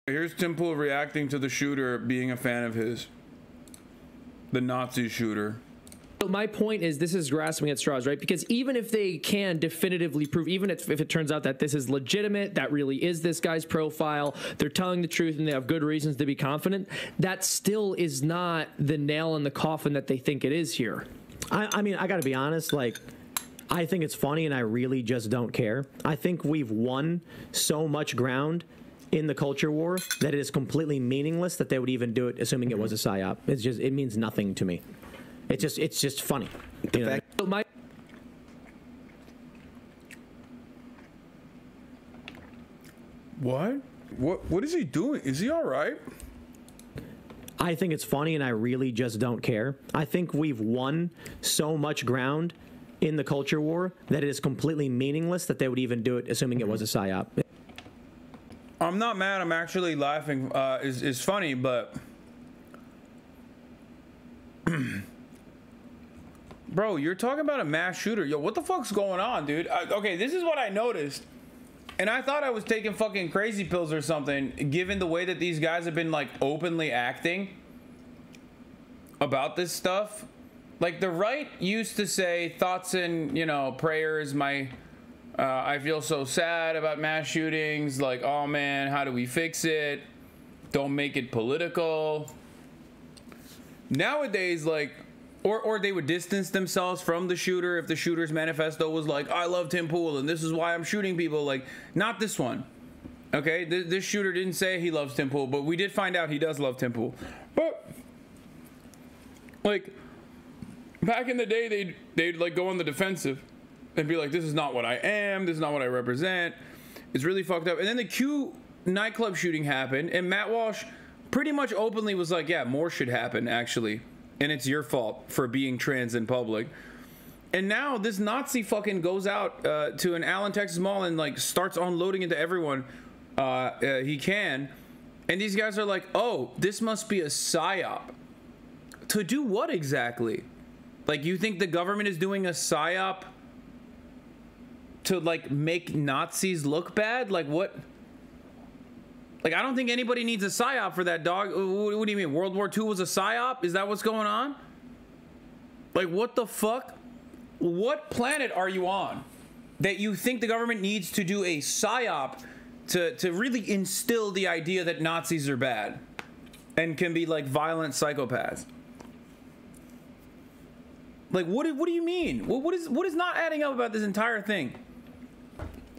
Here's Tim Pool reacting to the shooter being a fan of his. The Nazi shooter. My point is, this is grasping at straws, right? Because even if they can definitively prove, even if it turns out that this is legitimate, that really is this guy's profile, they're telling the truth and they have good reasons to be confident, that still is not the nail in the coffin that they think it is here. I mean, I got to be honest, like, I think it's funny and I really just don't care. I think we've won so much ground in the culture war that it is completely meaningless that they would even do it, assuming it was a psy-op. It's just, it means nothing to me. It's just funny. What is he doing? Is he all right? I think it's funny and I really just don't care. I think we've won so much ground in the culture war that it is completely meaningless that they would even do it, assuming it was a psy-op. I'm not mad. I'm actually laughing. Is funny, but bro, you're talking about a mass shooter. Yo, what the fuck's going on, dude? Okay, this is what I noticed, and I thought I was taking fucking crazy pills or something, given the way that these guys have been like openly acting about this stuff. Like the right used to say thoughts and, you know, prayers. I feel so sad about mass shootings. Like, oh man, how do we fix it? Don't make it political. Nowadays, like, or they would distance themselves from the shooter if the shooter's manifesto was like, I love Tim Pool and this is why I'm shooting people. Like, not this one. Okay, this shooter didn't say he loves Tim Pool, but we did find out he does love Tim Pool. But like, back in the day, they'd like go on the defensive and be like, this is not what I am, this is not what I represent. It's really fucked up. And then the Q nightclub shooting happened, and Matt Walsh pretty much openly was like, yeah, more should happen, actually. And it's your fault for being trans in public. And now this Nazi fucking goes out to an Allen, Texas mall and like starts unloading into everyone he can. And these guys are like, oh, this must be a psy-op. To do what exactly? Like, you think the government is doing a psy-op to like make Nazis look bad? Like, what? Like, I don't think anybody needs a psy-op for that, dog. What do you mean? World War II was a psy-op? Is that what's going on? Like, what the fuck? What planet are you on that you think the government needs to do a psy-op to really instill the idea that Nazis are bad and can be like violent psychopaths? Like, what do you mean? What is not adding up about this entire thing?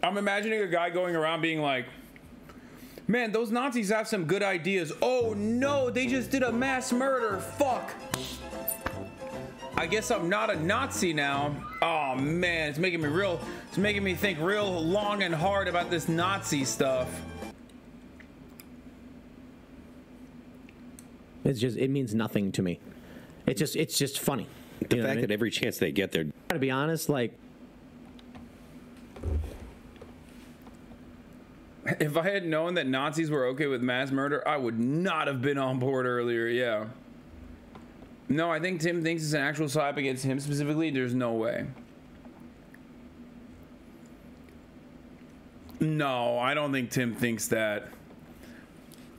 I'm imagining a guy going around being like, man, those Nazis have some good ideas. Oh no, they just did a mass murder. Fuck. I guess I'm not a Nazi now. Oh man, it's making me think real long and hard about this Nazi stuff. It means nothing to me. It's just funny. The fact that every chance they get, they're... To be honest, like... If I had known that Nazis were okay with mass murder, I would not have been on board earlier, yeah. No, I think Tim thinks it's an actual psy-op against him specifically. There's no way. No, I don't think Tim thinks that.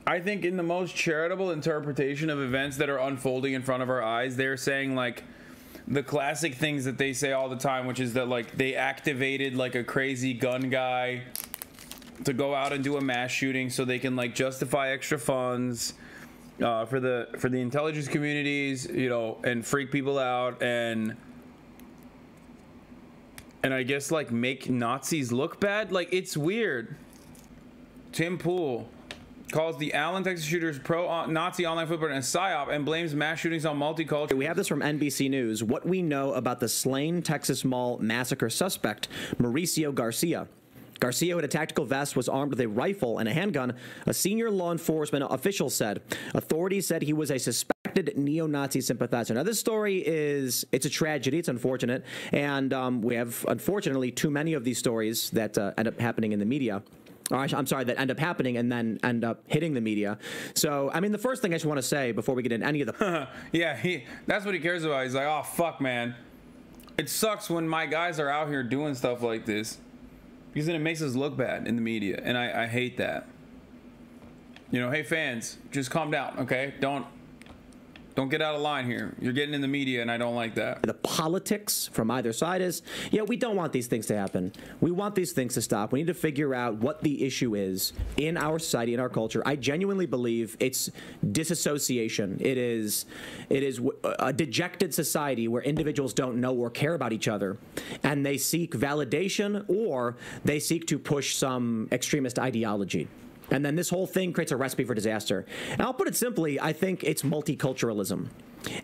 I think in the most charitable interpretation of events that are unfolding in front of our eyes, they're saying like the classic things that they say all the time, which is that like they activated like a crazy gun guy to go out and do a mass shooting so they can like justify extra funds for the intelligence communities, you know, and freak people out and I guess like make Nazis look bad. Like, it's weird. Tim Pool calls the Allen, Texas shooters pro-Nazi online footprint a psy-op and blames mass shootings on multicultural. We have this from NBC News. What we know about the slain Texas Mall massacre suspect, Mauricio Garcia. Garcia, who had a tactical vest, was armed with a rifle and a handgun, a senior law enforcement official said. Authorities said he was a suspected neo-Nazi sympathizer. Now, this story it's a tragedy. It's unfortunate. And we have, unfortunately, too many of these stories that end up happening in the media. Or I'm sorry, that end up happening and then end up hitting the media. So, I mean, the first thing I just want to say before we get into any of the... Yeah, that's what he cares about. He's like, oh, fuck, man. It sucks when my guys are out here doing stuff like this. Because then it makes us look bad in the media. And I hate that. You know, hey fans, just calm down, okay? Don't get out of line here. You're getting in the media, and I don't like that. The politics from either side is, yeah, we don't want these things to happen. We want these things to stop. We need to figure out what the issue is in our society, in our culture. I genuinely believe it's disassociation. It is a dejected society where individuals don't know or care about each other, and they seek validation or they seek to push some extremist ideology. And then this whole thing creates a recipe for disaster. And I'll put it simply, I think it's multiculturalism.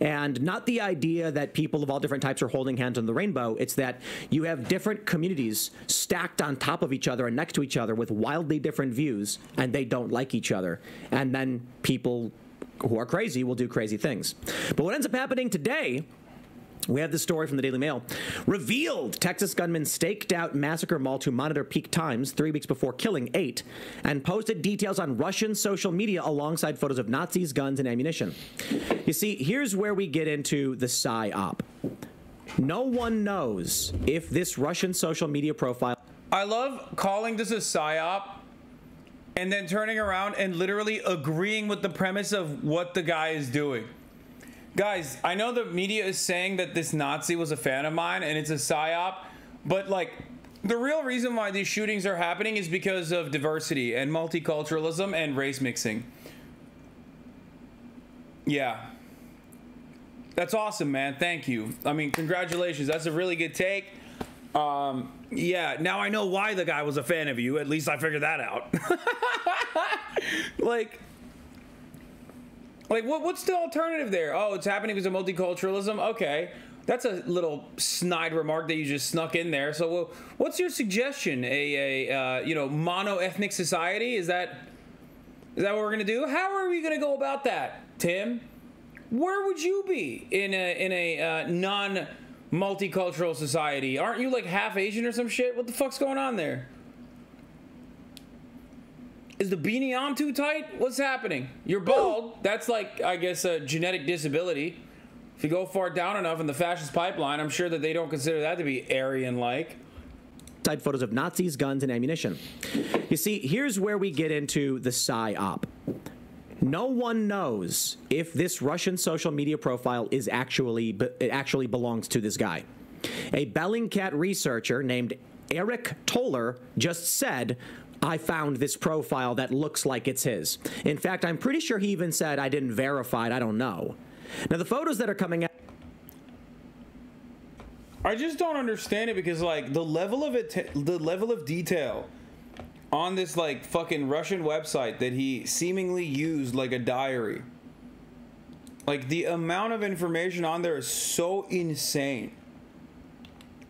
And not the idea that people of all different types are holding hands on the rainbow. It's that you have different communities stacked on top of each other and next to each other with wildly different views, and they don't like each other. And then people who are crazy will do crazy things. But what ends up happening today, we have this story from the Daily Mail. Revealed Texas gunman staked out massacre mall to monitor peak times 3 weeks before killing 8 and posted details on Russian social media alongside photos of Nazis, guns, and ammunition. You see, here's where we get into the psy-op. No one knows if this Russian social media profile... I love calling this a psy-op and then turning around and literally agreeing with the premise of what the guy is doing. Guys, I know the media is saying that this Nazi was a fan of mine and it's a psy-op, but like the real reason why these shootings are happening is because of diversity and multiculturalism and race mixing. Yeah. That's awesome, man. Thank you. I mean, congratulations. That's a really good take. Yeah, now I know why the guy was a fan of you. At least I figured that out. Like, what's the alternative there? Oh, it's happening because of multiculturalism? Okay. That's a little snide remark that you just snuck in there. So, well, what's your suggestion? You know, mono-ethnic society? Is that what we're going to do? How are we going to go about that, Tim? Where would you be in a non-multicultural society? Aren't you, like, half Asian or some shit? What the fuck's going on there? Is the beanie on too tight? What's happening? You're bald. That's like, I guess, a genetic disability. If you go far down enough in the fascist pipeline, I'm sure that they don't consider that to be Aryan-like. Side photos of Nazis, guns, and ammunition. You see, here's where we get into the psy-op. No one knows if this Russian social media profile is it actually belongs to this guy. A Bellingcat researcher named Eric Toller just said, I found this profile that looks like it's his. In fact, I'm pretty sure he even said, I didn't verify it, I don't know. Now, the photos that are coming out... I just don't understand it because, like, the level of detail on this, like, fucking Russian website that he seemingly used like a diary. Like, the amount of information on there is so insane.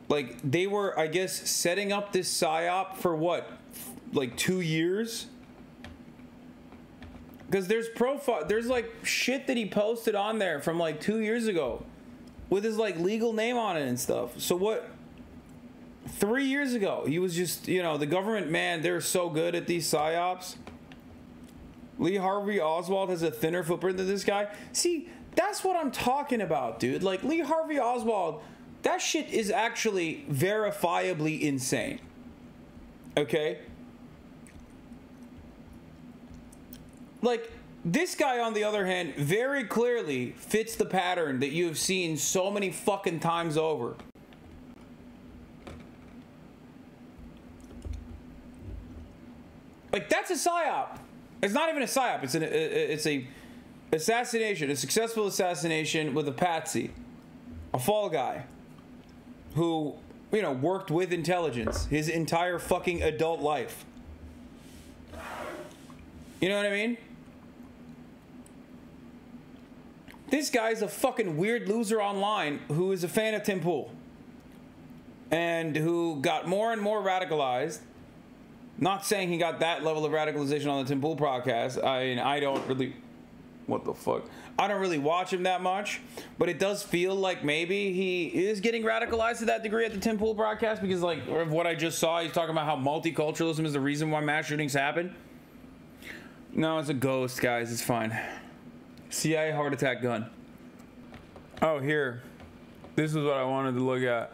Like, they were, I guess, setting up this psy-op for what? Like 2 years? Because there's like shit that he posted on there from like 2 years ago with his like legal name on it and stuff. So what? 3 years ago, he was just, you know, the government, man, they're so good at these psyops. Lee Harvey Oswald has a thinner footprint than this guy. See, that's what I'm talking about, dude. Like, Lee Harvey Oswald, that shit is actually verifiably insane. Okay? Like, this guy, on the other hand, very clearly fits the pattern that you have seen so many fucking times over. Like, that's a psyop. It's not even a psyop. It's a assassination, a successful assassination with a patsy, a fall guy who, you know, worked with intelligence his entire fucking adult life. You know what I mean? This guy's a fucking weird loser online who is a fan of Tim Pool and who got more and more radicalized. Not saying he got that level of radicalization on the Tim Pool podcast. I mean, I don't really... What the fuck? I don't really watch him that much, but it does feel like maybe he is getting radicalized to that degree at the Tim Pool broadcast because, like, of what I just saw, he's talking about how multiculturalism is the reason why mass shootings happen. No, it's a ghost, guys. It's fine. CIA heart attack gun. Oh, here. This is what I wanted to look at.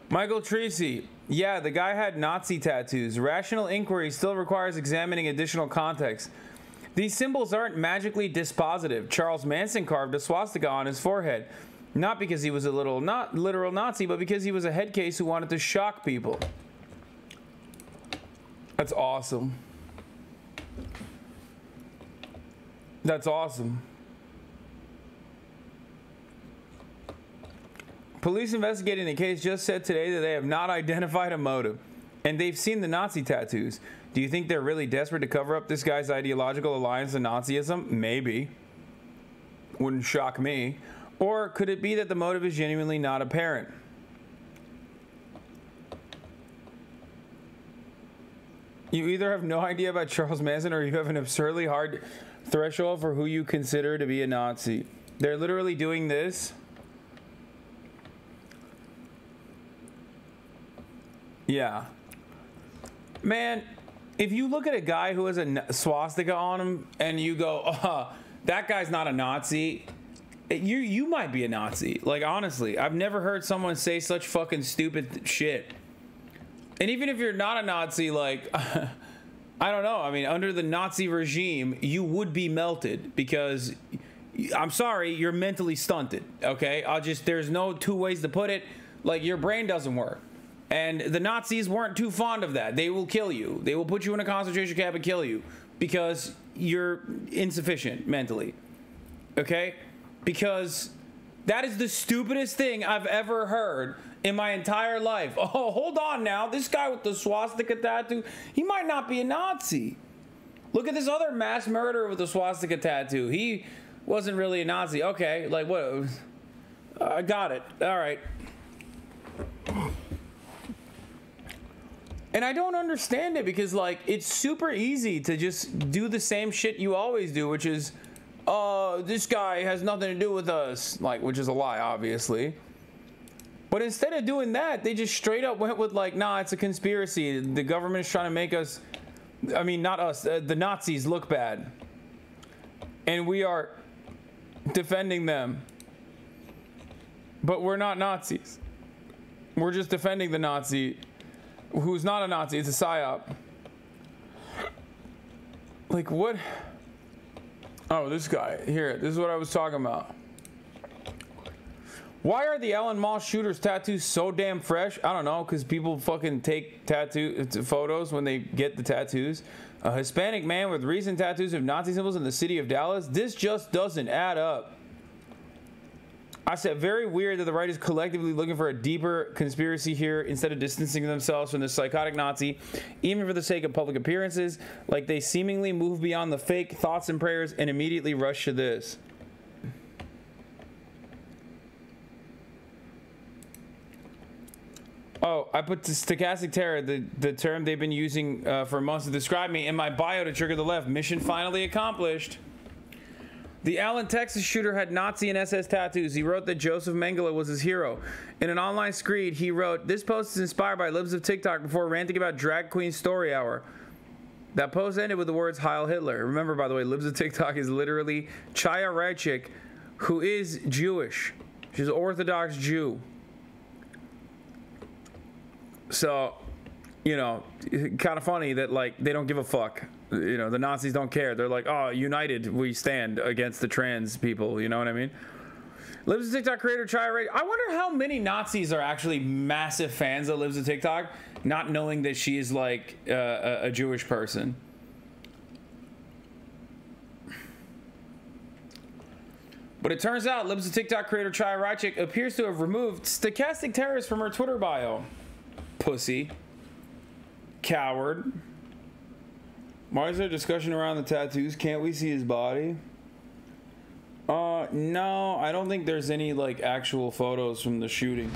Michael Tracy. Yeah, the guy had Nazi tattoos. Rational inquiry still requires examining additional context. These symbols aren't magically dispositive. Charles Manson carved a swastika on his forehead. Not because he was a not literal Nazi, but because he was a head case who wanted to shock people. That's awesome. That's awesome. Police investigating the case just said today that they have not identified a motive, and they've seen the Nazi tattoos. Do you think they're really desperate to cover up this guy's ideological alliance to Nazism? Maybe. Wouldn't shock me. Or could it be that the motive is genuinely not apparent? You either have no idea about Charles Manson or you have an absurdly hard threshold for who you consider to be a Nazi. They're literally doing this. Yeah. Man, if you look at a guy who has a swastika on him and you go, that guy's not a Nazi, you might be a Nazi. Like, honestly, I've never heard someone say such fucking stupid shit. And even if you're not a Nazi, like, I don't know. I mean, under the Nazi regime, you would be melted because, I'm sorry, you're mentally stunted, okay? There's no two ways to put it. Like, your brain doesn't work. And the Nazis weren't too fond of that. They will kill you. They will put you in a concentration camp and kill you because you're insufficient mentally, okay? Because that is the stupidest thing I've ever heard in my entire life. Oh, hold on now. This guy with the swastika tattoo, he might not be a Nazi. Look at this other mass murderer with the swastika tattoo. He wasn't really a Nazi. Okay, like what? I got it. All right. And I don't understand it because, like, it's super easy to just do the same shit you always do, which is, this guy has nothing to do with us. Like, which is a lie, obviously. But instead of doing that, they just straight up went with, like, nah, it's a conspiracy. The government is trying to make us, I mean, not us, the Nazis look bad. And we are defending them. But we're not Nazis. We're just defending the Nazi who's not a Nazi. It's a psy-op. Like, what? Oh, this guy. Here, this is what I was talking about. Why are the Ellen Mall shooter's tattoos so damn fresh? I don't know, because people fucking take photos when they get the tattoos. A Hispanic man with recent tattoos of Nazi symbols in the city of Dallas. This just doesn't add up. I said, very weird that the right is collectively looking for a deeper conspiracy here instead of distancing themselves from this psychotic Nazi, even for the sake of public appearances. Like, they seemingly move beyond the fake thoughts and prayers and immediately rush to this. Oh, I put the stochastic terror, the term they've been using for months to describe me, in my bio to trigger the left. Mission finally accomplished. The Allen, Texas shooter had Nazi and SS tattoos. He wrote that Joseph Mengele was his hero. In an online screed, he wrote, "This post is inspired by Libs of Tik Tok," before ranting about Drag Queen Story Hour. That post ended with the words Heil Hitler. Remember, by the way, Libs of Tik Tok is literally Chaya Raichik, who is Jewish. She's an Orthodox Jew. So, you know, kind of funny that, like, they don't give a fuck. You know, the Nazis don't care. They're like, oh, united we stand against the trans people. You know what I mean? Libs of TikTok creator Chaya Ray. I wonder how many Nazis are actually massive fans of Libs of TikTok, not knowing that she is like a Jewish person. But it turns out Libs of TikTok creator Chaya Raichik appears to have removed stochastic terrorist from her Twitter bio. Pussy. Coward. Why is there discussion around the tattoos? Can't we see his body? No, I don't think there's any, like, actual photos from the shooting.